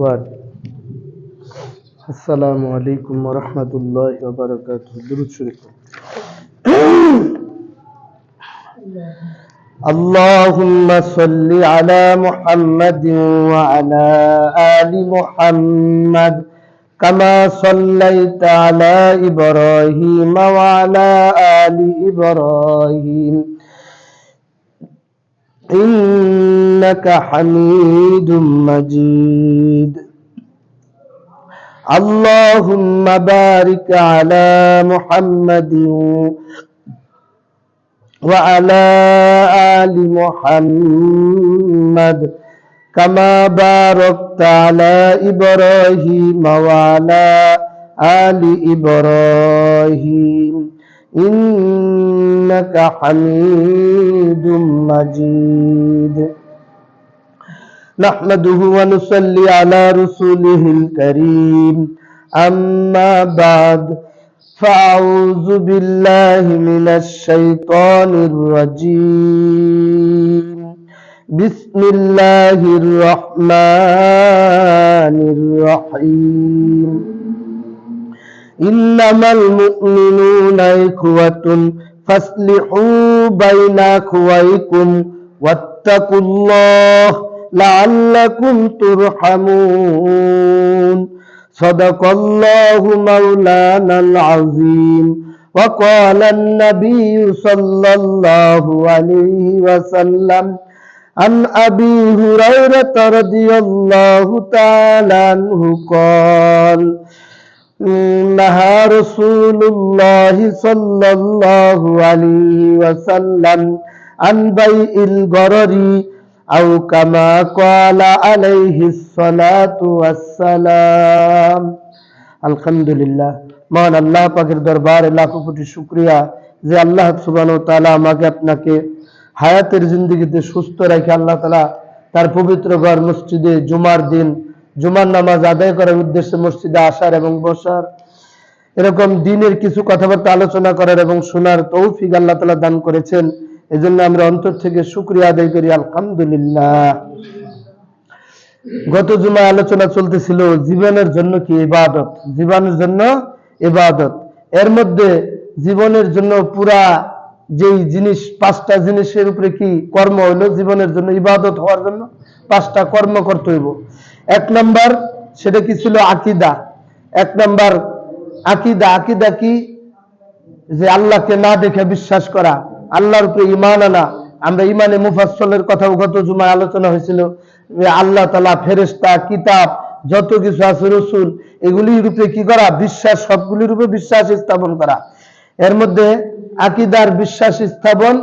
ইখওয়ান, আসসালামু আলাইকুম ওয়া রাহমাতুল্লাহি ওয়া বারাকাতুহু। দুরূদ শরীফ। আল্লাহুম্মা সাল্লি আলা মুহাম্মাদিন ওয়া আলা আলি মুহাম্মাদ কামা সাল্লাইতা আলা ইব্রাহিম ওয়া আলা আলি ইব্রাহিম ইন্নাকা হামিদুম মাজিদ। আল্লাহুম্মা বারিক আলা মুহাম্মাদিন ওয়া আলা আলি মুহাম্মাদ কামা বারাকতা আলা ইব্রাহিম ওয়া আলা আলি ইব্রাহিম ইন্নাকা হামিদুম মাজিদ। نحمده ونصلي على رسوله الكريم أما بعد فأعوذ بالله من الشيطان الرجيم بسم الله الرحمن الرحيم إنما المؤمنون إخوة فاصلحوا بين أخويكم واتقوا الله لعلكم ترحمون صدق الله مولانا العظيم وقال النبي صلى الله عليه وسلم عن أبي هريرة رضي الله تعالى عنه قال نهى رسول الله صلى الله عليه وسلم عن بيع الغرر أو كما قال عليه الصلاة والسلام। আলহামদুলিল্লাহ, মহান আল্লাহ পাকের দরবারে লাখো কোটি শুকরিয়া যে আল্লাহ সুবহানাহু ওয়া তাআলা আমাকে আপনাকে হায়াতের জিন্দেগিতে সুস্থ রেখে আল্লাহ তাআলা তার পবিত্র ঘর মসজিদে জুমার দিন জুমার নামাজ আদায় করার উদ্দেশ্যে মসজিদে আসার এবং বসার, এরকম দিনের কিছু কথাবার্তা আলোচনা করার এবং শোনার তৌফিক আল্লাহ তাআলা দান করেছেন। এজন্য আমরা অন্তর থেকে শুকরিয়া আদায় করি আলহামদুলিল্লাহ। গত জুমায় আলোচনা চলতেছিল জীবনের জন্য কি ইবাদত, জীবনের জন্য ইবাদত। এর মধ্যে জীবনের জন্য পুরা যেই জিনিস, পাঁচটা জিনিসের উপরে কি কর্ম হইলো, জীবনের জন্য ইবাদত হওয়ার জন্য পাঁচটা কর্ম করতে হইব। এক নাম্বার সেটা কি ছিল? আকীদা। এক নাম্বার আকীদা। আকীদা কি? যে আল্লাহকে না দেখে বিশ্বাস করা, আল্লাহর উপরে ঈমান আনা। আমরা ঈমানে মুফাসসলের কথা গত জুমায় আলোচনা হয়েছিল যে আল্লাহ তাআলা, ফেরেশতা, কিতাব, যত কিছু আছে, রাসূল, এগুলির উপরে কি করা? বিশ্বাস, সবগুলির উপরে বিশ্বাস স্থাপন করা। এর মধ্যে আকীদার বিশ্বাস স্থাপন,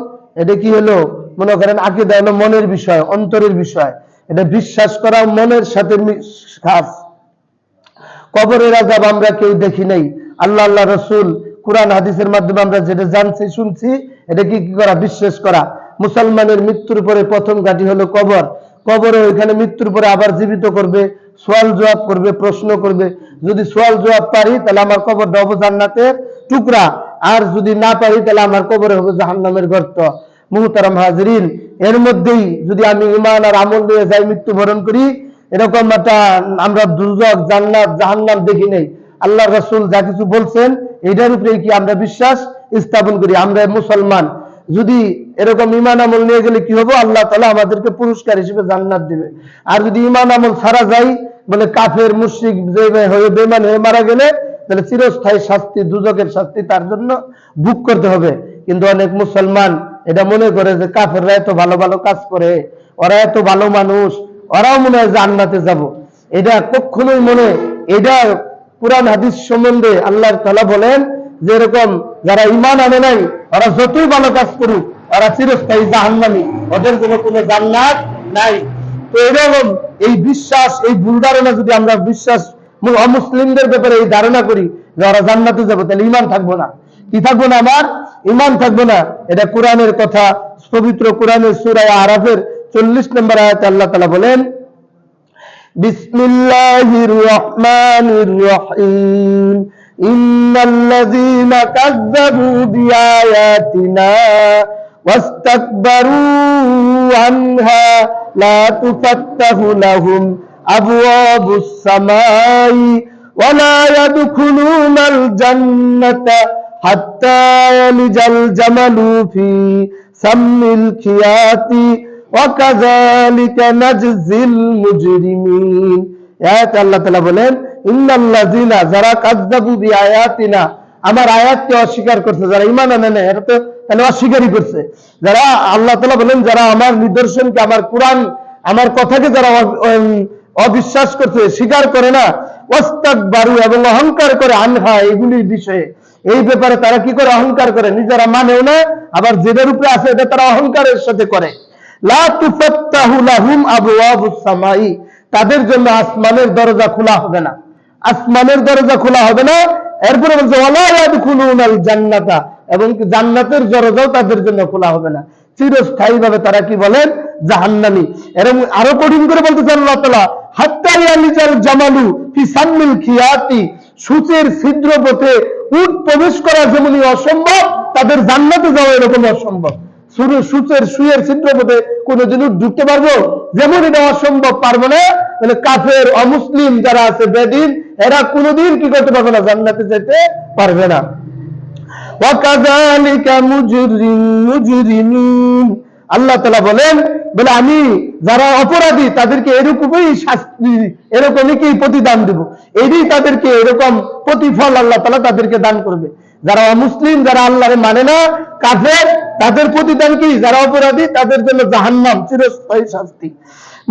এটা কি হলো? মনে করেন আকীদা হলো মনের বিষয়, অন্তরের বিষয়। এটা বিশ্বাস করা মনের সাথে খাস। কবরের আযাব আমরা কেউ দেখি নাই, আল্লাহ আল্লাহ রাসূল কুরআন হাদিসের মাধ্যমে আমরা যেটা জানছি শুনছি, এটা কি করা? বিশ্বাস করা। মুসলমানের মৃত্যুর পরে প্রথম ঘাঁটি হলো কবর। কবরে ওইখানে মৃত্যুর পরে আবার জীবিত করবে, সওয়াল জবাব করবে, প্রশ্ন করবে। যদি সওয়াল জবাব পারি তাহলে আমার কবরটা হবে জান্নাতের টুকরা, আর যদি না পারি তাহলে আমার কবরে হবে জাহান্নামের গর্ত। মুহতারাম হাজরিন, এর মধ্যেই যদি আমি ঈমান আর আমল নিয়ে যাই, মৃত্যুবরণ করি, এরকম একটা আমরা দুজক, জান্নাত, জাহান্নাম দেখি নাই। আল্লাহর রাসূল যা কিছু বলছেন এটার উপরে কি আমরা বিশ্বাস স্থাপন করি। আমরা মুসলমান যদি এরকম ঈমান আমল নিয়ে গেলে কি হবে? আল্লাহ তাআলা আমাদেরকে পুরস্কার হিসেবে জান্নাত দিবে। আর যদি ঈমান আমল ছাড়া যাই, বলে কাফের, মুশরিক হয়ে বেঈমান হয়ে মারা গেলে, তাহলে চিরস্থায়ী শাস্তি, দুজকের শাস্তি তার জন্য ভোগ করতে হবে। কিন্তু অনেক মুসলমান এটা মনে করে যে কাফেররা এত ভালো ভালো কাজ করে, ওরা এত ভালো মানুষ, ওরাও মনে হয় জান্নাতে যাব। এটা কখনোই মনে, এটা কুরআন হাদিস সম্বন্ধে আল্লাহ তাআলা বলেন যে এরকম যারা ঈমান আনে নাই, ওরা যতই ভালো কাজ করুক, ওরা চিরস্থায়ী জাহান্নামী, ওদের জন্য কোনো জান্নাত নাই। তো এরকম এই বিশ্বাস, এই ভুল ধারণা যদি আমরা বিশ্বাস অমুসলিমদের ব্যাপারে এই ধারণা করি যে ওরা জান্নাতে যাবে, তাহলে ঈমান থাকবো না। কি থাকবো না? আমার ঈমান থাকবো না। এটা কোরআনের কথা, পবিত্র কোরআনের সূরা আরাফের 40 নম্বর আয়াতে আল্লাহ তাআলা বলেন, বিসমিল্লাহির রহমানির রহিম ইন্নাল্লাযীনা কাযযাবু বিআয়াতিনা ওয়াস্তাকবারু আনহা লা তুফাত্তাহু লাহুম আবওয়াবুস সামাই ওয়া লা ইয়াদখুলুনাল জান্নাতা হাত্তা ইয়ালিজাল জামালু ফি সাম্মিল খিয়াতি ওয়া কাযালিকা নাজজিল মুজরিমিন। আয়াত আল্লাহ তাআলা বলেন, ইন্নাল্লাযিনা যারা কাযযাবু বিআয়াতিনা, আমার আয়াতকে অস্বীকার করছে, যারা ঈমান আনে না, এটা তো তাহলে অস্বীকারই করছে। যারা আল্লাহ তাআলা বলেন যারা আমার নিদর্শনকে, আমার কোরআন, আমার কথাকে যারা অবিশ্বাস করছে, স্বীকার করে না, ওয়াস্তাকবারু এবং অহংকার করে, আনহা এগুলির বিষয়ে, এই ব্যাপারে তারা কি করে? অহংকার করে, নিজেরা মানেও না, আবার যেটার উপরে আছে এটা তারা অহংকারের সাথে করে। লা তুফাত্তাহু লাহুম আবওয়াবুস সামাই, তাদের জন্য আসমানের দরজা খোলা হবে না, আসমানের দরজা খোলা হবে না। এরপরে বলছে ওয়ালা ইয়াদখুলুনাল জান্নাতা, এবং জান্নাতের দরজাও তাদের জন্য খোলা হবে না, চিরস্থায়ী ভাবে তারা কি বলেন? জাহান্নামী। এরকম আরো কঠিন করে বলতেছে আল্লাহ তাআলা, হাত্তা ইয়ালিজাল জামালু ফি সাম্মিল খিয়াতি, সূচের ছিদ্র পথে উট প্রবেশ করা যেমনি অসম্ভব, তাদের জান্নাতে যাওয়া এরকম অসম্ভব। সূচের সুয়ের ছিদ্র পথে কোনদিন ঢুকতে পারবো? যেমন এটা অসম্ভব, পারবো না। মানে কাফের, অমুসলিম যারা আছে, বেদিন, এরা কোনদিন কি করতে পারবে না? জান্নাতে যেতে পারবে না। ওয়া কাযালিকা মুজরিমিন, আল্লাহ তাআলা বলেন, বলে আমি যারা অপরাধী তাদেরকে এরকমই শাস্তি, এরকমই কি প্রতিদান দেব, এরই তাদেরকে এরকম প্রতিফল আল্লাহ তাআলা তাদেরকে দান করবে। যারা অমুসলিম, যারা আল্লাহরে মানে না, কাফের, তাদের প্রতিদান কি? যারা অপরাধী তাদের জন্য জাহান্নাম, চিরস্থায়ী শাস্তি।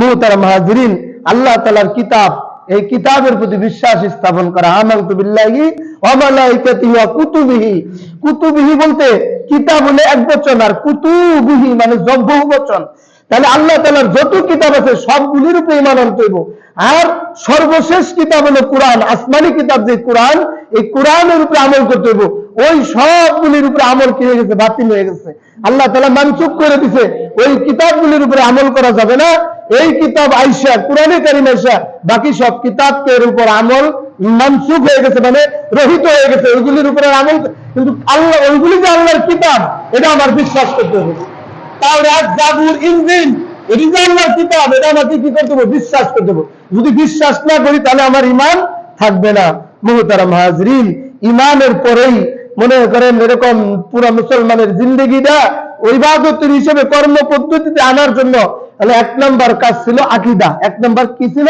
মুহতারাম হাজিরিন, আল্লাহ তাআলার কিতাব, এই কিতাবের প্রতি বিশ্বাস স্থাপন করা। আমানতু বিল্লাহি ওয়া মালাইকাতিহি ওয়া কুতুবিহি, কুতুবিহি বলতে কিতাব হলে এক বচন, আর কুতুবিহি মানে বহু বচন। তাহলে আল্লাহ তাআলার যত কিতাব আছে সবগুলির উপরে ঈমান আনতে হইব। আর সর্বশেষ কিতাব হলো কোরআন, আসমানি কিতাব যে কোরআন, এই কোরআনের উপরে আমল করতে হইব। ওই সবগুলির উপরে আমল কি হয়ে গেছে? বাতিল হয়ে গেছে, আল্লাহ তাআলা মানসুখ করে দিয়েছে। ওই কিতাবগুলির উপরে আমল করা যাবে না। এই কিতাব আইসা, কোরআনে কারীম আইসা, বাকি সব কিতাবকে এর উপর আমল মানসুখ হয়ে গেছে, মানে রহিত হয়ে গেছে, ওইগুলির উপরে আমল। কিন্তু আল্লাহ, ওইগুলি যে আল্লাহর কিতাব, এটা আমার বিশ্বাস করতে হবে। তাওরাত, জাবুর, ইনজিল, এটি যে আল্লাহর কিতাব, এটা আমাকে কি করতে হবে? বিশ্বাস করতে হবে। যদি বিশ্বাস না করি তাহলে আমার ঈমান থাকবে না। মুহতারাম হাজরিন, ঈমানের পরেই মনে করেন এরকম পুরো মুসলমানের জিন্দেগিটা ইবাদতের হিসেবে কর্ম পদ্ধতিতে আনার জন্য, তাহলে 1 নাম্বার কাজ ছিল আকীদা। 1 নাম্বার কি ছিল?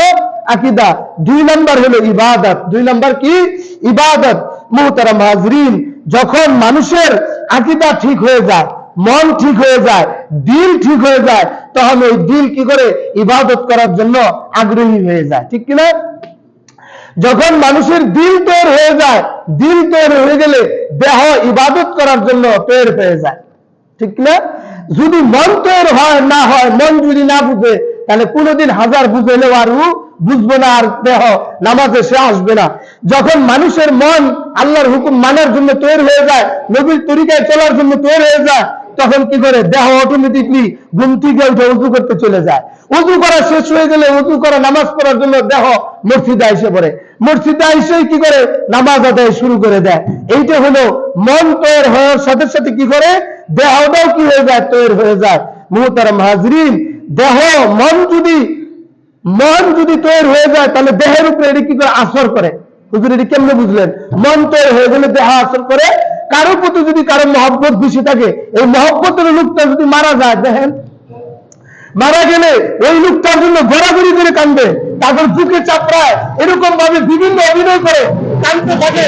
আকীদা। 2 নাম্বার হলো ইবাদত। 2 নাম্বার কি? ইবাদত। মুহতারাম হাজরিন, যখন মানুষের আকীদা ঠিক হয়ে যায়, মন ঠিক হয়ে যায়, দিল ঠিক হয়ে যায়, তখন ওই দিল কি করে? ইবাদত করার জন্য আগ্রহী হয়ে যায়, ঠিক কিনা? যখন মানুষের দিল তৈরি হয়ে যায়, দিল তৈরি হয়ে গেলে দেহ ইবাদত করার জন্য তৈরি হয়ে যায়, ঠিক না? যদি মন তৈরি হয় না হয়, মন যদি না বুঝে, তাহলে কোনোদিন হাজার বুঝেলেও আর বুঝবো না, আর দেহ নামাজে সে আসবে না। যখন মানুষের মন আল্লাহর হুকুম মানার জন্য তৈরি হয়ে যায়, নবীর তরিকায় চলার জন্য তৈরি হয়ে যায়, তখন কি করে? দেহ অটোমেটিকলি ঘুম থেকে উঠে উজু করতে চলে যায়। উজু করা শেষ হয়ে গেলে, উজু করা নামাজ পড়ার জন্য দেহ মসজিদে এসে পড়ে। মসজিদে এসে কি করে? নামাজ আদায় শুরু করে দেয়। এইটা হলো মন তৈরি হওয়ার সাথে সাথে কি করে? দেহটাও কি হয়ে যায়? তৈরি হয়ে যায়। মুহতারাম হাজরিন, দেহ মন যদি তৈরি হয়ে যায়, তাহলে দেহের উপরে এটি কি করে? আসর করে। হুজুর এটি কেমনে বুঝলেন? মন তৈরি হয়ে গেলে দেহ আসর করে। কারো প্রতি যদি কারো মহব্বত বেশি থাকে, এই মহব্বতের লোকটা যদি মারা যায়, দেখেন মারা গেলে ওই লোকটার জন্য ঘোরাঘুরি করে কান্দে, তারপর বুকে চাপড়ায়, এরকম ভাবে বিভিন্ন অভিনয় করে কান্দতে থাকে।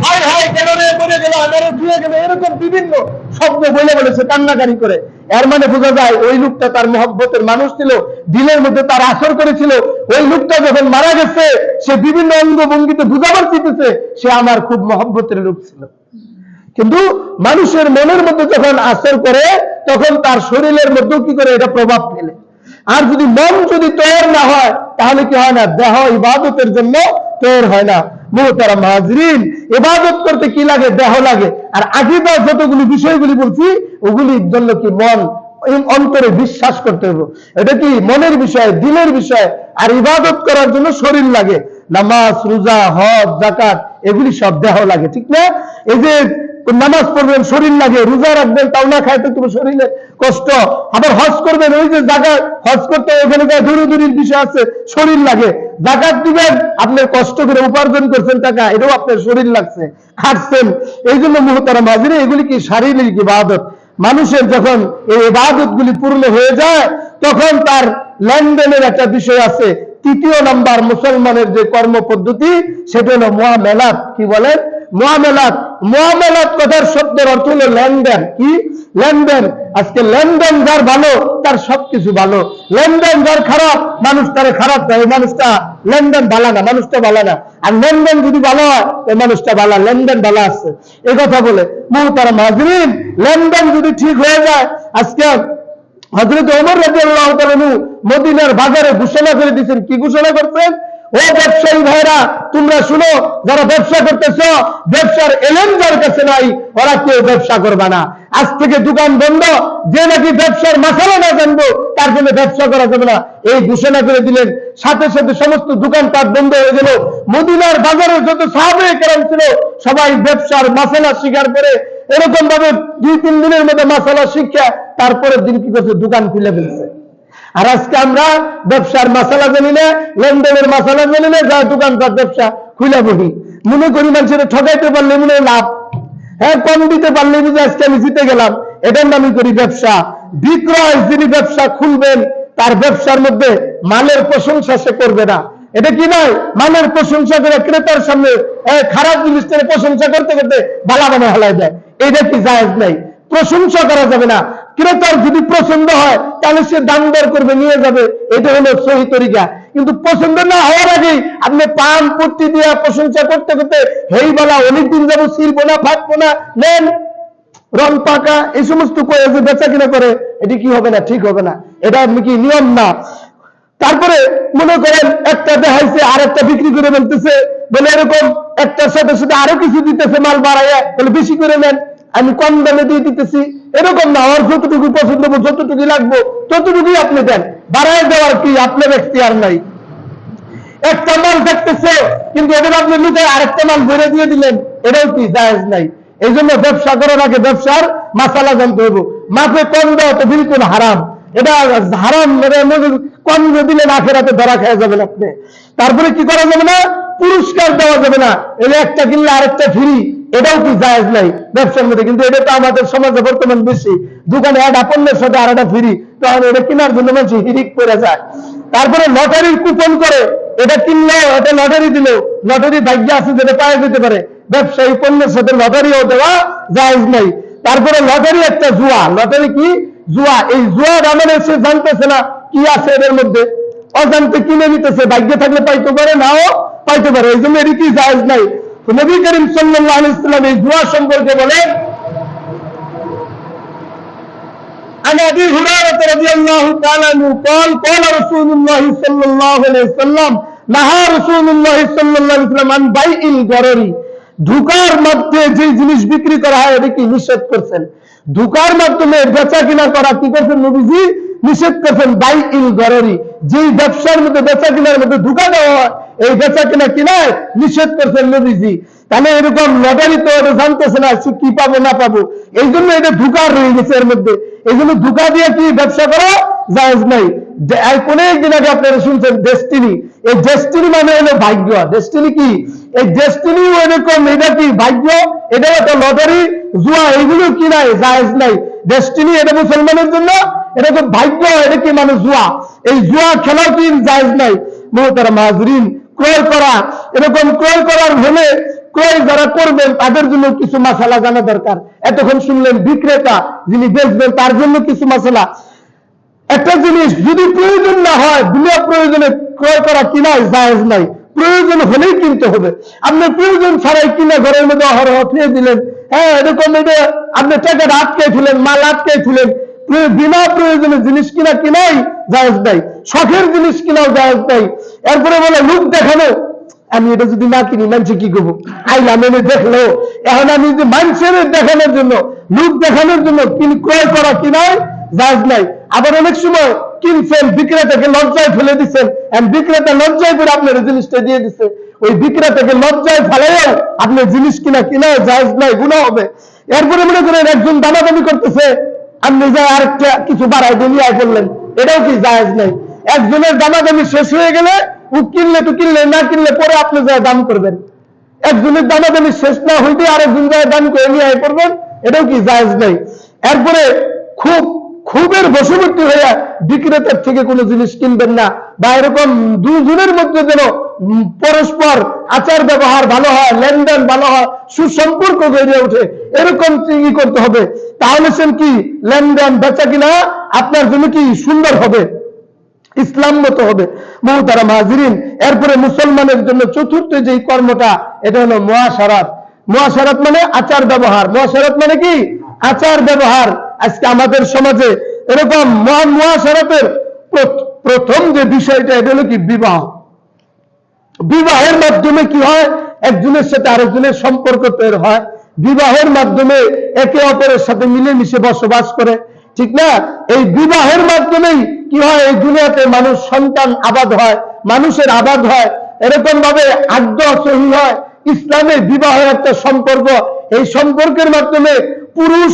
হায় হায়, কেন রে মরে গেল, আমারে ধুয়ে গেল, এরকম বিভিন্ন শব্দ বলে বলেছে, কান্নাকারি করে। এর মানে বোঝা যায় ওই লোকটা তার মহব্বতের মানুষ ছিল, দিলের মধ্যে তার আসর করেছিল। ওই লোকটা যখন মারা গেছে, সে বিভিন্ন অঙ্গভঙ্গিতে বুঝাবার চেয়েছে সে আমার খুব মহব্বতের লোক ছিল। কিন্তু মানুষের মনের মধ্যে যখন আসর করে, তখন তার শরীরের মধ্যেও কি করে? এটা প্রভাব ফেলে। আর যদি মন যদি তৈরি না হয়, তাহলে কি হয় না? দেহ ইবাদতের জন্য তৈরি হয় না। মুহতারাম হাজরিন, ইবাদত করতে কি লাগে? দেহ লাগে। আর আকীদা যতগুলি বিষয়গুলি বলছি, ওগুলির জন্য কি? মন, অন্তরে বিশ্বাস করতে হবে। এটা কি? মনের বিষয়, দিলের বিষয়। আর ইবাদত করার জন্য শরীর লাগে। নামাজ, রোজা, হজ, যাকাত, এগুলি সব দেহ লাগে, ঠিক না? এই যে নামাজ পড়বেন শরীর লাগে, রোজা রাখবেন তাও না খাইতে তোমার শরীরে কষ্ট, আবার হজ করবেন ওই যে জায়গায় হজ করতে ওখানে দূরের বিষয় আছে শরীর লাগে, জাকাত দিবেন আপনার কষ্ট করে উপার্জন করছেন টাকা, এটাও আপনার শরীর লাগছে, খাটছেন। এই জন্য মুহতারাম হাজির, এগুলি কি শারীরিক ইবাদত। মানুষের যখন এই ইবাদত গুলি পূর্ণ হয়ে যায় তখন তার লেনদেনের একটা বিষয় আছে। তৃতীয় নাম্বার মুসলমানের যে কর্ম পদ্ধতি সেটা হলো মুআমালাত। কি বলেন? মুআমালাত। মুআমালাত কথার শব্দের অর্থ হলো লেনদেন। কি? লেনদেন। আজকে লেনদেন যার ভালো তার সবকিছু ভালো, লেনদেন যার খারাপ মানুষ তার খারাপ দেয়, মানুষটা লেনদেন ভালো না, মানুষটা ভালো না। আর লেনদেন যদি ভালো হয় ওই মানুষটা ভালো, লেনদেন ভালো আছে এই কথা বলে। মুহতারাম হাজিরিন, লেনদেন যদি ঠিক হয়ে যায়, আজকে হযরত ওমর রাদিয়াল্লাহু তাআলা মদিনার বাজারে ঘোষণা করে দিয়েছেন। কি ঘোষণা করছেন? ও ব্যবসায়ী ভাইরা তোমরা শুনো, যারা ব্যবসা করতেছ, ব্যবসার এলেম যার কাছে নাই ওরা কেউ ব্যবসা করবে না। আজ থেকে দোকান বন্ধ, যে নাকি ব্যবসার মাসালা না জানবো তার জন্য ব্যবসা করা যাবে না, এই ঘোষণা করে দিলেন। সাথে সাথে সমস্ত দোকানপাট বন্ধ হয়ে গেল। মদিনার বাজারে যত সাহাবায়ে কেরাম ছিল সবাই ব্যবসার মাসালা শিকার করে এরকম ভাবে 2-3 দিনের মধ্যে মাসালা শিক্ষা তারপরের দিন কি করছে? দোকান খুলে ফেলছে। আর আজকে আমরা ব্যবসার মাসালা জানি না, লেনদেনের মাসালা জানি না, যা দোকানপাট ব্যবসা খুলে বলি, মনে করি মানুষের ঠকাইতে পারলে মনে লাভ, হ্যাঁ কম দিতে পারলে বুঝে আজকে আমি জিতে গেলাম, এটার নামই করি ব্যবসা। বিক্রয় যিনি ব্যবসা খুলবেন তার ব্যবসার মধ্যে মালের প্রশংসা সে করবে না। এটা কি নয়? মালের প্রশংসা করে ক্রেতার সামনে খারাপ জিনিসটার প্রশংসা করতে করতে ভালো বানায় হালাই দেয়, এটা কি জায়েজ নাই। প্রশংসা করা যাবে না। ক্রেতার যদি পছন্দ হয় তাহলে সে দাম দর করবে, নিয়ে যাবে, এটা হলো সহি তরিকা। কিন্তু পছন্দ না হওয়ার আগেই আপনি পান পট্টি দিয়ে প্রশংসা করতে করতে হেই বলা অনেকদিন যাবো ছিড়বো না, ফাটবো না, নেন রং পাকা এই সমস্ত কয়ে যে বেচা কিনা করে, এটি কি হবে না? ঠিক হবে না, এটা কি নিয়ম না। তারপরে মনে করেন একটা দেখাইছে আর একটা বিক্রি করে ফেলতেছে, বলে এরকম একটার সাথে সাথে আরো কিছু দিতেছে মাল বাড়াইয়া, বলে বেশি করে নেন, আমি কম দামে দিয়ে দিতেছি। এরকম না, আর যতটুকু পছন্দ হবে যতটুকু লাগবো ততটুকুই আপনি দেন, বাড়ায় দেওয়ার কি আপনার এখতিয়ার নাই। একটা মাল থাকতেছে কিন্তু এদের আপনি লুকে আরেকটা মাল ভরে দিয়ে দিলেন, এটাও কি জায়েজ নাই। এই জন্য ব্যবসা করার আগে ব্যবসার মাসালা জানতে হবে। মাপে কম দেওয়া তো বিলকুল হারাম, এটা হারাম, কম দিলেন আখেরাতে ধরা খেয়ে যাবেন আপনি। তারপরে কি করা যাবে না? পুরস্কার দেওয়া যাবে না, এই একটা কিনলে আরেকটা ফ্রি, এটাও কি জায়েজ নাই ব্যবসার মধ্যে। কিন্তু এটা তো আমাদের সমাজে বর্তমান বেশি, দোকানে একটা পণ্যের সাথে আর একটা ফ্রি, তখন এটা কেনার জন্য মানুষ হিরিক করে যায়। তারপরে লটারির কুপন করে, এটা কিনলো এটা লটারি দিল, লটারি ভাগ্য আছে যেটা পাওয়া যেতে পারে, ব্যবসায়ী পণ্যের সাথে লটারিও দেওয়া জায়েজ নাই। তারপরে লটারি একটা জুয়া, লটারি কি? জুয়া। এই জুয়া মানে সে জানতেছে না কি আছে এদের মধ্যে, অজান্তে কিনে নিতেছে, ভাগ্যে থাকলে পাইতে পারে, নাও পাইতে পারে, এই জন্য এটি কি জায়েজ নাই। নবী করিম সাল্লাল্লাহু আলাইহি ওয়াসাল্লাম এই জুয়া সম্পর্কে বলেন, عن ابي هريره رضي الله تعالى عنه قال قال رسول الله صلى الله عليه وسلم نهى رسول الله صلى الله عليه وسلم عن بيع الغرر। ধোঁকার মধ্যে যে জিনিস বিক্রি করা হয় এটা কি নিষেধ করছেন। ধোঁকার মাধ্যমে বেচা কিনা করা কি করছেন নবীজি? নিষেধ করছেন। বাইইল গররি, যেই ব্যবসার মধ্যে বেচা কিনার মধ্যে ধোঁকা দেওয়া হয় এই বেচা কিনা কিনায় নিষেধ করছেন নবীজি। তাহলে এরকম লটারি তো এটা জানতেছে না কি পাবো না পাবো, এই জন্য এটা ধোঁকার রয়ে গেছে এর মধ্যে। এই জন্য ধোঁকা দিয়ে কি ব্যবসা করা জায়েজ নাই। অনেকদিন আগে আপনারা শুনছেন ডেস্টিনি, এই ডেস্টিনি মানে হলো ভাগ্য। ডেস্টিনি কি? এই ডেস্টিনি এরকম, এটা কি ভাগ্য, এটা একটা লটারি, জুয়া, এগুলো কি নাই জায়েজ নাই। ডেস্টিনি এটা মুসলমানের জন্য, এটা তো ভাগ্য, এটা কি মানে জুয়া, এই জুয়া খেলা কি জায়েজ নাই। মুহতারাম হাজরিন, ক্রয় করা, এরকম ক্রয় করার হলে ক্রয় যারা করবেন তাদের জন্য কিছু মাসালা জানা দরকার। এতক্ষণ শুনলেন বিক্রেতা যিনি বেচবেন তার জন্য কিছু মাসালা। একটা জিনিস যদি প্রয়োজন না হয়, বিনা প্রয়োজনে ক্রয় করা কিনা জায়েজ নাই। প্রয়োজন হলেই কিনতে হবে। আপনি প্রয়োজন ছাড়াই কিনা ঘরের মধ্যে অহরহ ফিরে দিলেন, হ্যাঁ এরকম এটা আপনি টাকাটা আটকে ফেলেন, মাল আটকে ফেলেন, বিনা প্রয়োজনে জিনিস কিনা কিনাই জায়েজ নাই। শখের জিনিস কিনাও জায়েজ নাই। এরপরে বলে লোক দেখানো, আমি এটা যদি না কিনি মানুষ কি করবো, আইলাম এনে দেখলো, এখন আমি যে মানুষের দেখানোর জন্য, লোক দেখানোর জন্য ক্রয় করা কিনাই জায়েজ নাই। আবার অনেক সময় কিনছেন, বিক্রেতাকে লজ্জায় ফেলে দিচ্ছেন, বিক্রেতা লজ্জায় করে আপনার জিনিসটা দিয়ে দিচ্ছে, ওই বিক্রেতাকে লজ্জায় ফেলাইও আপনি জিনিস কিনা জায়েজ নাই, গুনাহ হবে। এরপরে মনে করেন একজন দামাদামি করতেছে, আপনি যা আরেকটা কিছু বাড়াই দিয়ে আয় করলেন, এটাও কি জায়েজ নাই। একজনের দামাদামি শেষ হয়ে গেলে ও কিনলে তো কিনলে, না কিনলে পরে আপনি যা দাম করবেন। একজনের দামাদামি শেষ না হইতে আরেকজন যা দাম করে নিয়ে আয় করবেন, এটাও কি জায়েজ নাই। এরপরে খুবের বশবর্তী হইয়া বিক্রেতার থেকে কোনো জিনিস কিনবেন না, বা এরকম দুজনের মধ্যে যেন পরস্পর আচার ব্যবহার ভালো হয়, লেনদেন ভালো হয়, সুসম্পর্ক গড়ে ওঠে, এরকম কি করতে হবে। তাহলে সেন কি লেনদেন বেচা কিনা আপনার জন্য কি সুন্দর হবে, ইসলাম মতো হবে। মুহতারাম হাজিরিন, এরপরে মুসলমানের জন্য চতুর্থ যে কর্মটা, এটা হলো মুআশারাত। মুআশারাত মানে আচার ব্যবহার। মুআশারাত মানে কি আচার ব্যবহার। আজকে আমাদের সমাজে এরকম মুআশারাতের প্রথম যে বিষয়টা, এটা হলো কি বিবাহ। বিবাহের মাধ্যমে কি হয়, একজনের সাথে আরেকজনের সম্পর্ক তৈরি হয়। বিবাহের মাধ্যমে একে অপরের সাথে মিলেমিশে বসবাস করে, ঠিক না? এই বিবাহের মাধ্যমেই কি হয়, এই দুনিয়াতে মানুষ সন্তান আবাদ হয়, মানুষের আবাদ হয়, এরকম ভাবে আদ্য সহি হয়। ইসলামে বিবাহের একটা সম্পর্ক, এই সম্পর্কের মাধ্যমে পুরুষ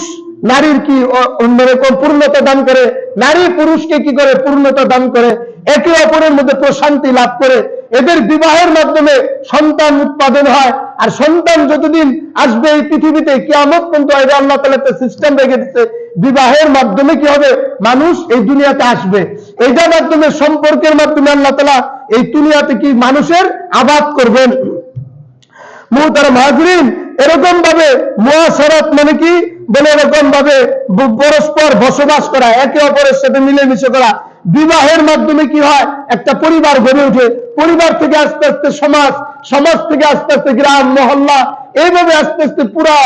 নারীর কি অন্যরকম পূর্ণতা দান করে, নারী পুরুষকে কি করে পূর্ণতা দান করে, একে অপরের মধ্যে প্রশান্তি লাভ করে। এদের বিবাহের মাধ্যমে সন্তান উৎপাদন হয়। আর সন্তান যতদিন আসবে এই পৃথিবীতে, কিয়ামত পর্যন্ত আল্লাহ তাআলা একটা সিস্টেম রেখে দিচ্ছে, বিবাহের মাধ্যমে কি হবে, মানুষ এই দুনিয়াতে আসবে। এইটার মাধ্যমে, সম্পর্কের মাধ্যমে আল্লাহ তাআলা এই দুনিয়াতে কি মানুষের আবাদ করবেন। মুহতারাম হাজিরিন, এরকম ভাবে মুআশারাত মানে কি বলে, এরকম ভাবে পরস্পর বসবাস করা, একে অপরের সাথে মিলেমিশে করা। বিবাহের মাধ্যমে কি হয়, একটা পরিবার গড়ে ওঠে, পরিবার থেকে আস্তে আস্তে সমাজ, সমাজ থেকে আস্তে আস্তে গ্রাম মহল্লা, এইভাবে আস্তে আস্তে পুরা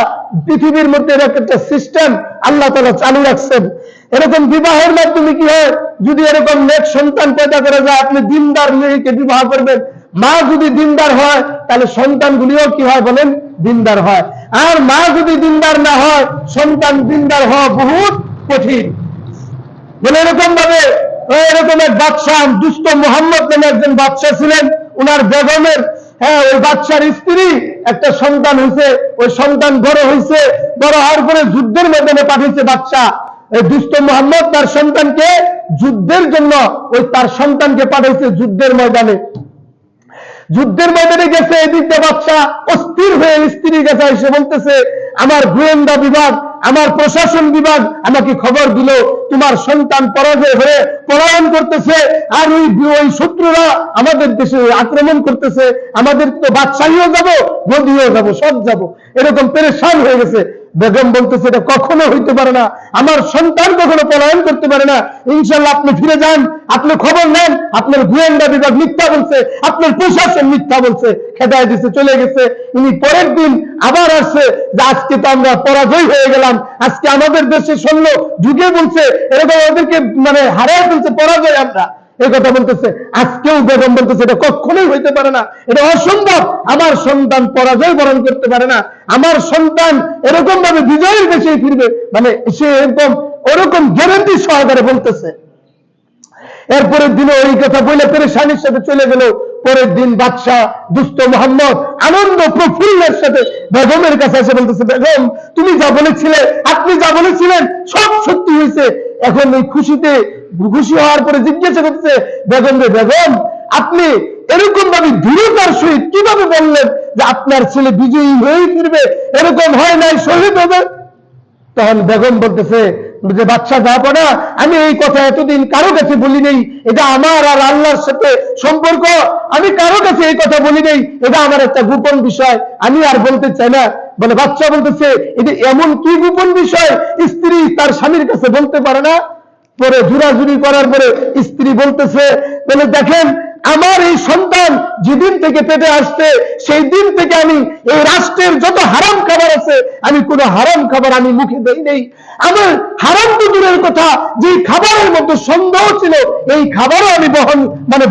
পৃথিবীর মধ্যে একটা সিস্টেম আল্লাহ তাআলা চালু রাখছেন। এরকম বিবাহের মাধ্যমে কি হয়, যদি এরকম নেক সন্তান পয়দা করা যায়, আপনি দিনদার মেয়েকে বিবাহ করবেন, মা যদি দিনদার হয় তাহলে সন্তানগুলিও কি হয় বলেন, দিনদার হয়। আর মা যদি দিনদার না হয়, সন্তান দিনদার হওয়া বহুত কঠিন। বলে এরকম ভাবে এরকম এক বাদশাহ, দুষ্ট মোহাম্মদ নামে একজন বাদশাহ ছিলেন, উনার বেগমের ওই বাদশার স্ত্রী একটা সন্তান হয়েছে। ওই সন্তান বড় হয়েছে, বড় হওয়ার পরে যুদ্ধের ময়দানে পাঠিয়েছে বাদশাহ। এই দুষ্ট মোহাম্মদ তার সন্তানকে যুদ্ধের জন্য, ওই তার সন্তানকে পাঠিয়েছে যুদ্ধের ময়দানে। যুদ্ধের ময়দানে গেছে, এদিক দিয়ে বাদশাহ অস্থির হয়ে স্ত্রীর কাছে এসে বলতেছে, আমার গোয়েন্দা বিভাগ, আমার প্রশাসন বিভাগ আমাকে খবর দিল তোমার সন্তান পরাজয় হয়ে পলায়ন করতেছে, আর ওই শত্রুরা আমাদের দেশে আক্রমণ করতেছে, আমাদের তো বাদশাহীও যাব, গদিও যাব, সব যাব, এরকম পেরেশান হয়ে গেছে। বেগম বলতেছে, এটা কখনো হইতে পারে না, আমার সন্তান কখনো পলায়ন করতে পারে না, ইনশাল্লাহ আপনি ফিরে যান, আপনি খবর নেন, আপনার গোয়েন্দা বিভাগ মিথ্যা বলছে, আপনার প্রশাসন মিথ্যা বলছে, খেদায় দিচ্ছে, চলে গেছে। ইনি পরের দিন আবার আসছে যে আজকে তো আমরা পরাজয় হয়ে গেলাম, আজকে আমাদের দেশে সৈন্য ঢুকে বলছে, এরকম আমাদেরকে মানে হারায় ফেলছে, পরাজয় আমরা, এই কথা বলতেছে। আজকেও বেগম বলতেছে, এটা কখনোই হইতে পারে না, এটা অসম্ভব, আমার সন্তান পরাজয় বরণ করতে পারে না, আমার সন্তান এরকম ভাবে বিজয়ের দেশে ফিরবে, মানে সে এরকম ওরকম গ্যারান্টি সহকারে বলতেছে। এরপরের দিনে ওই কথা বলে পেরেশানির সাথে চলে গেল। পরের দিন বাদশাহ দুষ্ট মোহাম্মদ আনন্দ প্রফুল্লের সাথে বেগমের কাছে এসে বলতেছে, বেগম তুমি যা বলেছিলে, আপনি যা বলেছিলেন সব সত্যি হয়েছে। এখন এই খুশিতে, খুশি হওয়ার পরে জিজ্ঞাসা করতেছে, বেগম রে বেগম, আপনি এরকম ভাবে দৃঢ়তার সহিত কিভাবে বললেন যে আপনার ছেলে বিজয়ী হয়েই ফিরবে? এরকম হয় নাই, শহীদ হবে। তখন বেগম বলতেছে যে, বাদশাহ জাহাপনা, আমি এই কথা এতদিন কারো কাছে বলি নেই, এটা আমার আর আল্লাহর সাথে সম্পর্ক, আমি কারো কাছে এই কথা বলি নেই, এটা আমার একটা গোপন বিষয়, আমি আর বলতে চাই না। বলে বাদশাহ বলতেছে, এটা এমন কি গোপন বিষয় স্ত্রী তার স্বামীর কাছে বলতে পারে না? পরে জুরাজুরি করার পরে স্ত্রী বলতেছে, বলে দেখেন, আমার এই সন্তান যেদিন থেকে পেটে আসছে সেই দিন থেকে আমি এই রাষ্ট্রের যত হারাম খাবার আছে, আমি কোনো হারাম খাবার আমি মুখে দেই নেই। আমার হারাম তো দূরের কথা, যে খাবারের মধ্যে সন্দেহ ছিল এই খাবারও আমি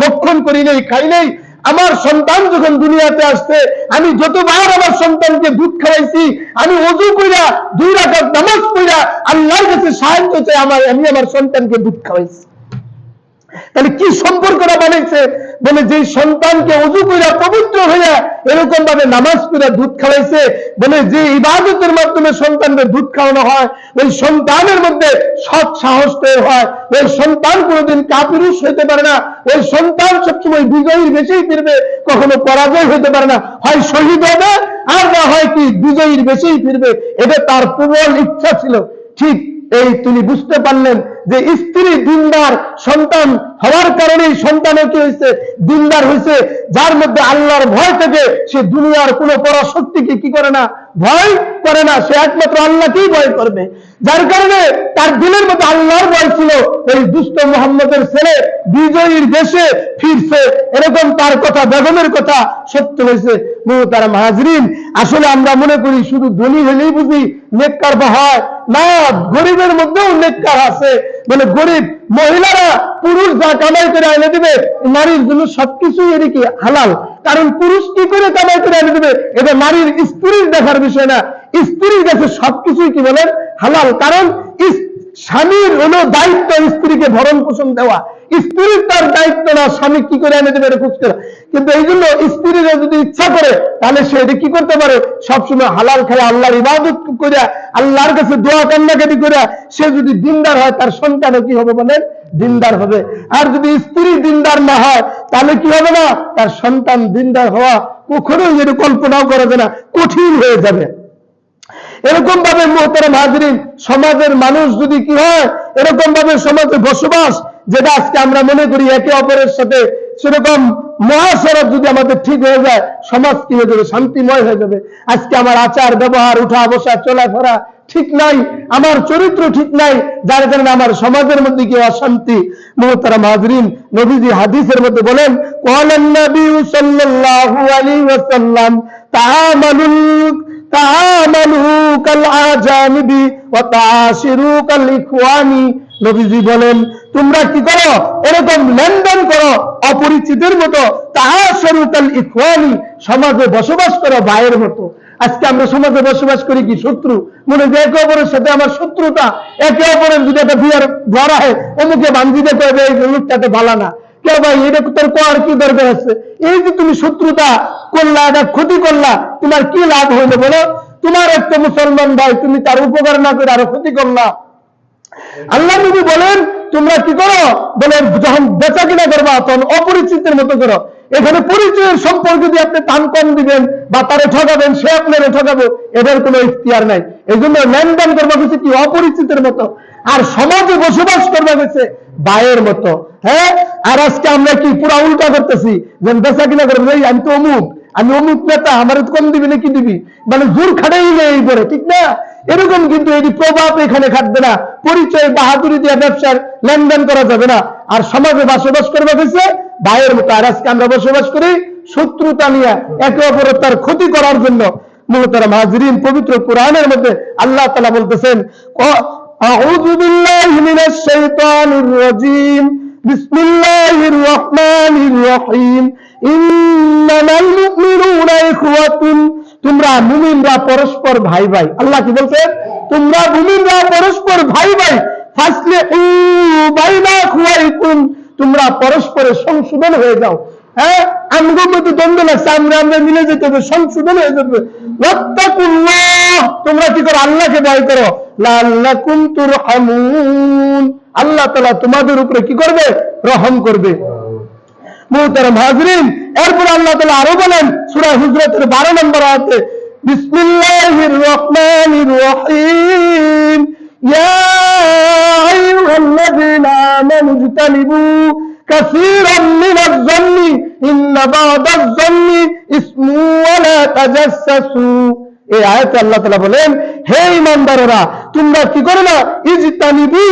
ভক্ষণ করি নেই, খাই নেই। আমার সন্তান যখন দুনিয়াতে আসছে, আমি যতবার আমার সন্তানকে দুধ খাওয়াইছি, আমি ওযু কইরা 2 রাকাত নামাজ পড়া আল্লাহর কাছে সাহায্য চাই, আমি আমার সন্তানকে দুধ খাওয়াইছি। তাহলে কি সম্পর্কটা বানাইছে? বলে যে সন্তানকে ওযু কইরা পবিত্র হইয়া এরকম ভাবে নামাজ পড়া দুধ খাওয়াইছে, বলে যে ইবাদতের মাধ্যমে সন্তানকে দুধ খাওয়ানো হয়, ওই সন্তানের মধ্যে সৎ সাহস তৈরি হয়, ওই সন্তান কোনোদিন কাপুরুষ হইতে পারে না, ওই সন্তান সবসময় বিজয়ীর বেশিই ফিরবে, কখনো পরাজয় হইতে পারে না, হয় শহীদ হবে আর না হয় কি বিজয়ীর বেশিই ফিরবে। এটা তার প্রবল ইচ্ছা ছিল। ঠিক এই তিনি বুঝতে পারলেন যে স্ত্রী দিনদার সন্তান হওয়ার কারণেই সন্তানের কি হয়েছে? দিনদার হয়েছে, যার মধ্যে আল্লাহর ভয় থেকে সে দুনিয়ার কোন পরাশক্তিকে কি করে না? ভয় করে না, সে একমাত্র আল্লাহকেই ভয় করবে। যার কারণে তার দিলের মধ্যে আল্লাহর ভয় ছিল। এই দুষ্ট মুহাম্মদের ছেলে বিজয়ীর দেশে ফিরছে, এরকম তার কথা, বেগমের কথা সত্য হয়েছে। মুহতারাম হাজরিন, আসলে আমরা মনে করি শুধু ধনী হলেই বুঝি নেককার হয় না, গরিবের মধ্যেও নেককার আছে। মানে গরিব মহিলারা পুরুষ যা কামাই করে এনে দিবে নারীর জন্য সবকিছুই এর কি হালাল। কারণ পুরুষ কি করে কামাই করে এনে দিবে এটা নারীর স্ত্রীর দেখার বিষয় না, স্ত্রীর কাছে সবকিছুই কি বলেন? হালাল। কারণ স্বামীর হলো দায়িত্ব স্ত্রীকে ভরণ পোষণ দেওয়া, স্ত্রীর তার দায়িত্ব না স্বামী কি করে এনে দেবে এটা খোঁজ করা। কিন্তু এই জন্য স্ত্রীরা যদি ইচ্ছা করে তাহলে সে এটা কি করতে পারে? সবসময় হালাল খায়, আল্লাহর ইবাদত করে, আল্লাহর কাছে দোয়া কান্নাকাটি করে সে যদি দিনদার হয় তার সন্তানও কি হবে বলেন? দিনদার হবে। আর যদি স্ত্রী দিনদার না হয় তাহলে কি হবে না? তার সন্তান দিনদার হওয়া কখনোই যেটা কল্পনাও করা যায় না, কঠিন হয়ে যাবে। এরকম ভাবে মুহতারাম হাজরিন, সমাজের মানুষ যদি কি হয় এরকম ভাবে সমাজে বসবাস, যেটা আজকে আমরা মনে করি একে অপরের সাথে সেরকম মহাসড়ক যদি আমাদের ঠিক হয়ে যায়, সমাজ কি হয়ে যাবে? শান্তিময় হয়ে যাবে। আজকে আমার আচার ব্যবহার, উঠা বসা, চলাফেরা ঠিক নাই, আমার চরিত্র ঠিক নাই, যার কারণে আমার সমাজের মধ্যে কি অশান্তি। মুহতারাম হাজরিন, নবীজি হাদিসের মধ্যে বলেন, ক্বালান নবী সাল্লাল্লাহু আলাইহি ওয়াসাল্লাম তাআমালু কাল আজানিবি ওয়া তাআশিরু কাল ইখওয়ানি। নবীজি বলেন তোমরা কি করো? এরকম লেনদেন করো অপরিচিতের মতো, তাআশিরু কাল ইখওয়ানি, সমাজে বসবাস করো ভাইয়ের মতো। আজকে আমরা সমাজে বসবাস করি কি? শত্রু মনে যে একে অপরের সাথে আমার শত্রুতা, একে অপরের যদি একটা বিয়ার ভরা হয় অমুকে বান্ধিতে করবে, এই লোকটাতে ভালো না, কে ভাই এটা তোর কর কি দরকার আছে? এই যে তুমি শত্রুতা করলা, এটা ক্ষতি করলা, তোমার কি লাভ হইলো বলো? তোমার একটা মুসলমান ভাই, তুমি তার উপকার না করে আরো ক্ষতি করলা। আল্লাহ নবী বলেন তোমরা কি করো? বলে যখন বেচা কিনা করবা তখন অপরিচিতের মতো করো। এখানে পরিচয়ের সম্পর্ক দিয়ে আপনি দাম কম দিবেন বা তারে ঠকাবেন, সে আপনারে ঠকাবো, এদের কোনো ইখতিয়ার নাই। এই জন্য লেনদেন করবা গেছে কি? অপরিচিতের মতো। আর সমাজে বসবাস করবা গেছে ভাইয়ের মতো। হ্যাঁ, আর আজকে আমরা কি পুরা উল্টা করতেছি, যে বেচা কিনা করবো, আমি তো অমুক, আমি অমুক নেতা, আমার কম দিবি না কি দিবি, মানে জোর খাটাই নেই পরে, ঠিক না? এরকম কিন্তু এটি প্রভাব এখানে খাটবে না। পরিচয় বাহাদুরি দিয়ে ব্যবসার লেনদেন করা যাবে না। আর সমাজে বসবাস করবে হচ্ছে ভাইয়ের মতো। আর আজকে আমরা বসবাস করি শত্রুতা নিয়ে, একে অপরের তার ক্ষতি করার জন্য। মুহতারাম হাজরিন, পবিত্র কোরআনের মধ্যে আল্লাহ তাআলা বলতেছেন, আউযু বিল্লাহি মিনাশ শাইতানির রাজীম, বিসমিল্লাহির রহমানির রহিম, ইন্নামাল মুমিনুনা ইখওয়াতুন, তোমরা মুমিনরা পরস্পর ভাই ভাই। আল্লাহ কি বলছেন? তোমরা মুমিনরা পরস্পর ভাই ভাই, ফাসলিহু বাইনা আখওয়াইকুম, তোমরা পরস্পরের সংশোধন হয়ে যাও। হ্যাঁ, আমগোর মধ্যে দ্বন্দ্ব লাগছে, আমরা মিলে যেতে হবে, সংশোধন হয়ে যাবে। ওয়াত্তাকুল্লাহ, তোমরা কি করো? আল্লাহকে ভয় করো। লাআল্লাকুম তুরহামুন, আল্লাহ তাআলা তোমাদের উপরে কি করবে? রহম করবে। মুহতারাম হাজরিন, এরপর আল্লাহ তাআলা আরো বলেন সূরা হুজরাতের 12 নম্বর আয়াতে, বিসমিল্লাহির রহমানির রহিম, ইয়া আইয়ুহাল্লাযীনা আমানু ইজতানিবু কাসীরাম মিনাজ যান্নি ইন্না বা'দাজ যান্নি ইসমু ওয়া লা তাজাসসু। এই আয়াতে আল্লাহ তাআলা বলেন, হে ঈমানদারেরা, তোমরা কি করো না? ইজতানিবু,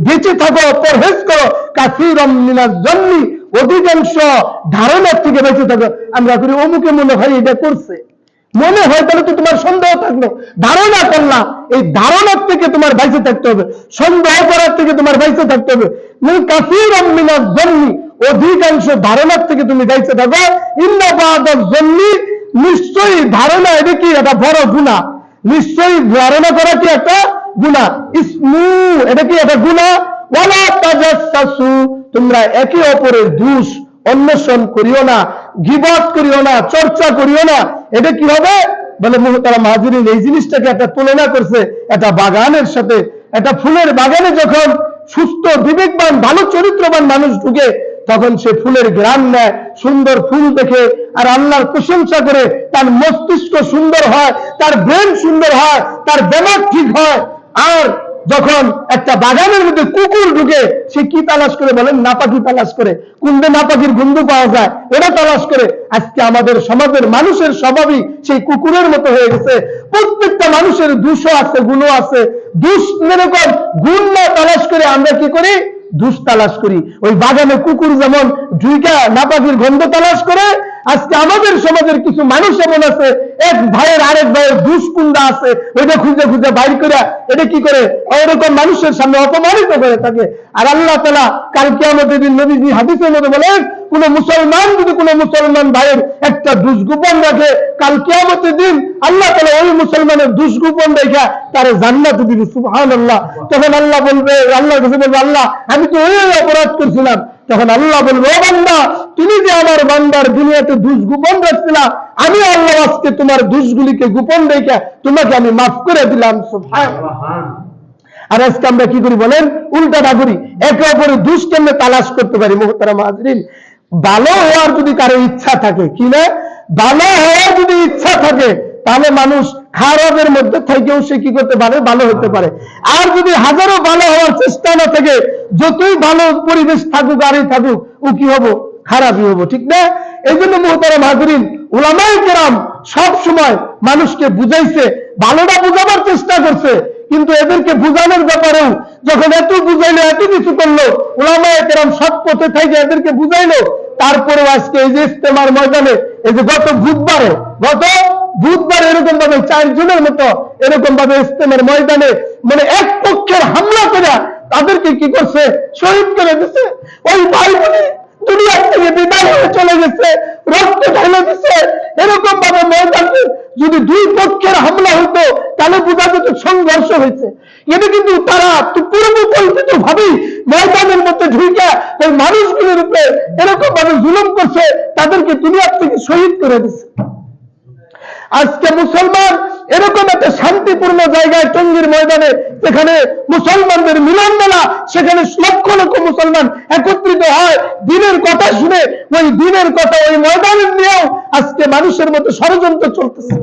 বেঁচে থাকো, পরহেজ করো, কাসীরাম মিনাজ যান্নি, অধিকাংশ ধারণার থেকে বেঁচে থাকো। আমরা করি অমুকে মনে হয় এটা করছে, মনে হয়, তাহলে তো তোমার সন্দেহ থাকলো। ধারণা করলা, এই ধারণার থেকে তোমার বেঁচে থাকতে হবে, সন্দেহ করার থেকে তোমার বেঁচে থাকতে হবে। কাসীরাম মিনাজ যান্নি, অধিকাংশ ধারণার থেকে তুমি বেঁচে থাকো। ইন্না বা'দাজ যান্নি, নিশ্চয়ই ধারণা এটা কি? এটা বড় গুনাহ। নিশ্চয়ই ধারণা করা কি একটা গুনাহ। ইসমু, এটা কি? এটা গুনাহ। ওয়ালা তাজাসসু, তোমরা একে অপরের দোষ অন্বেষণ করিও না, গীবত করিও না, চর্চা করিও না। এটা কি হবে বলে মুহতারাম হাজিরিন, এই জিনিসটাকে একটা তুলনা করছে একটা বাগানের সাথে। একটা ফুলের বাগানে যখন সুস্থ বিবেকবান ভালো চরিত্রবান মানুষ ঢুকে, তখন সে ফুলের ঘ্রাণ নেয়, সুন্দর ফুল দেখে আর আল্লাহর প্রশংসা করে, তার মস্তিষ্ক সুন্দর হয়, তার ব্রেন সুন্দর হয়, তার দেমাগ ঠিক হয়। আর যখন একটা বাগানের মধ্যে কুকুর ঢুকে, সে কি তালাশ করে বলেন? নাপাকি তালাশ করে। কোনটা নাপাকির গন্ধ পাওয়া যায় ওটা তালাশ করে। আজকে আমাদের সমাজের মানুষের স্বভাবই সেই কুকুরের মতো হয়ে গেছে। প্রত্যেকটা মানুষের দোষও আছে, গুণও আছে। দোষ এরকম, গুণ না তালাশ করে আমরা কি করি? দোষ তালাশ করি। ওই বাগানে কুকুর যেমন ঢুইকা নাপাকির গন্ধ তালাশ করে, আজকে আমাদের সমাজের কিছু মানুষ এমন আছে, এক ভাইয়ের আরেক ভাইয়ের দোষ কুন্ডা আছে, ওইটা খুঁজে খুঁজে বাইর করে এটা কি করে? ওইরকম মানুষের সামনে অপমানিত করে থাকে। আর আল্লাহ তাআলা কাল কিয়ামতের দিন নবীজি হাদিসের মধ্যে বলেন, কোন মুসলমান যদি কোন মুসলমান ভাইয়ের একটা দোষ গোপন রাখে, কাল কিয়ামতের দিন আল্লাহ তাআলা ওই মুসলমানের দোষ গোপন রেখা তারে জান্নাতে দিবে। সুবহানাল্লাহ। তখন আল্লাহ বলবে, আল্লাহর কাছে বলবে, আল্লাহ আমি তো ওই অপরাধ করছিলাম। তখন আল্লাহ বলবে, ও বান্দা, তুমি যে আমার বান্দার দুনিয়াতে দোষ গোপন রাখছিলা, আমি আল্লাহ আজকে তোমার দোষগুলিকে গোপন রেখে তোমাকে আমি মাফ করে দিলাম। সুবহানাল্লাহ। আর আজকে আমরা কি করি বলেন? উল্টাটা করি। একে অপরের দোষ কেমনে তালাশ করতে পারি? মুহতারাম হাজিরিন, ভালো হওয়ার যদি কারো ইচ্ছা থাকে, কি না, ভালো হওয়ার যদি ইচ্ছা থাকে, তাহলে মানুষ খারাপের মধ্যে থেকেও সে কি করতে পারে? ভালো হতে পারে। আর যদি হাজারো ভালো হওয়ার চেষ্টা না থাকে, যতই ভালো পরিবেশ থাকুক আরই থাকুক, ও কি হবো? খারাপই হবো, ঠিক না? এই জন্য মুহতারাম হাজিরিন, উলামায়ে কেরাম সব সময় মানুষকে বুঝাইছে, ভালোটা বুঝাবার চেষ্টা করছে, কিন্তু এদেরকে বুঝানোর ব্যাপারেও যখন এত বুঝাইলো, এত কিছু করলো, উলামায়ে কেরাম সৎ পথে থেকে এদেরকে বুঝাইলো, তারপরেও আজকে এই যে ইস্তেমার ময়দানে, এই যে গত বুধবার এরকম ভাবে 4 জনের মতো এরকম ভাবে ইস্তেমার ময়দানে মানে এক পক্ষের হামলা করে তাদেরকে কি করছে? শহীদ করে দিচ্ছে। ওই ভাই বোনে দুনিয়া থেকে বিদায় হয়ে চলে গেছে, রক্ত ঢেলে দিচ্ছে। এরকম ভাবে ময়দানে যদি দুই পক্ষের হামলা হতো, তাহলে বোঝা যেত সংঘর্ষ হয়েছে। এটা কিন্তু তারা পূর্বকল্পিত ভাবেই ময়দানের মধ্যে ঢুকে ওই মানুষগুলোর উপরে এরকম ভাবে জুলুম করছে, তাদেরকে দুনিয়া থেকে শহীদ করে দিচ্ছে। আজকে মুসলমান এরকম একটা শান্তিপূর্ণ জায়গায়, টঙ্গীর ময়দানে, যেখানে মুসলমানদের মিলন মেলা, সেখানে লক্ষ লক্ষ মুসলমান একত্রিত হয় দিনের কথা শুনে, ওই দিনের কথা ওই ময়দানে নিয়েও আজকে মানুষের মধ্যে ষড়যন্ত্র চলতেছে।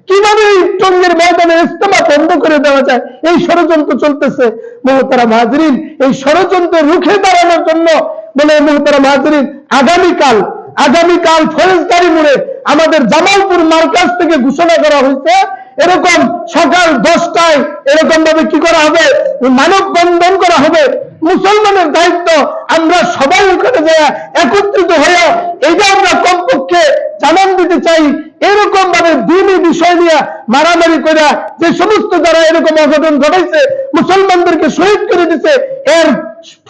কিভাবে এই টঙ্গীর ময়দানে ইস্তেমা বন্ধ করে দেওয়া যায়, এই ষড়যন্ত্র চলতেছে। মুহতারাম হাজিরিন, এই ষড়যন্ত্র রুখে দাঁড়ানোর জন্য বলে মুহতারাম হাজিরিন, আগামীকাল ফরেজগাড়ি মোড়ে আমাদের জামালপুর মার্কাজ থেকে ঘোষণা করা হয়েছে, এরকম সকাল 10টায় এরকম ভাবে কি করা হবে? মানববন্ধন করা হবে। মুসলমানের দায়িত্ব, আমরা সবাই ওখানে যায় একত্রিত হয়ে এইটা আমরা কমপক্ষে জানান দিতে চাই। এরকম ভাবে দিনই বিষয় নিয়ে মারামারি করে যে সমস্ত যারা এরকম অঘটন ঘটাইছে, মুসলমানদেরকে শহীদ করে দিচ্ছে, এর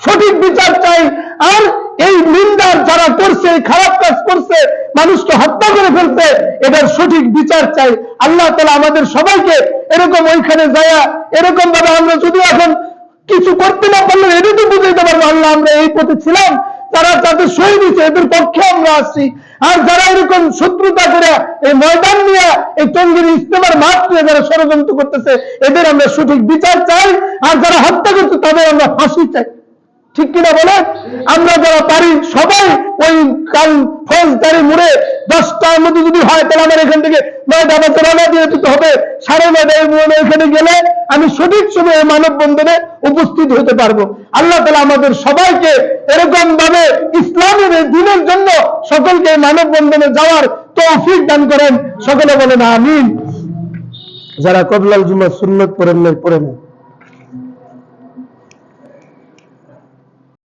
সঠিক বিচার চাই। আর এই নিন্দার যারা করছে, খারাপ কাজ করছে, মানুষকে হত্যা করে ফেলছে, এটার সঠিক বিচার চাই। আল্লাহ তাআলা আমাদের সবাইকে এরকম ওইখানে যায় এরকম ভাবে, আমরা যদি এখন কিছু করতে না পারলে এটা তো বুঝাইতে পারবো, আল্লাহ আমরা এই পথে ছিলাম, তারা যাদের শহীদ হয়েছে এদের পক্ষে আমরা আসছি। আর যারা এরকম শত্রুতা করে এই ময়দান নিয়ে, এই টঙ্গীর ইস্তেমার মাঠ নিয়ে যারা ষড়যন্ত্র করতেছে, এদের আমরা সঠিক বিচার চাই। আর যারা হত্যা করছে তাদের আমরা ফাঁসি চাই, ঠিক কিনা বলেন? আমরা যারা পারি সবাই ওই কাল ফৌজদারি মোড়ে 10টার মধ্যে যদি হয়, তাহলে আমার এখান থেকে 9টা বাজে রওনা দিয়ে দিতে হবে। 9:30 এখানে গেলে আমি সঠিক সময়ে মানববন্ধনে উপস্থিত হতে পারবো। আল্লাহ তাআলা আমাদের সবাইকে এরকম ভাবে ইসলামের দ্বীনের জন্য সকলকে মানববন্ধনে যাওয়ার তৌফিক দান করেন। সকলে বলেন আমিন। যারা কবলাল জুমা সুন্নত পড়েন নাই পড়েন।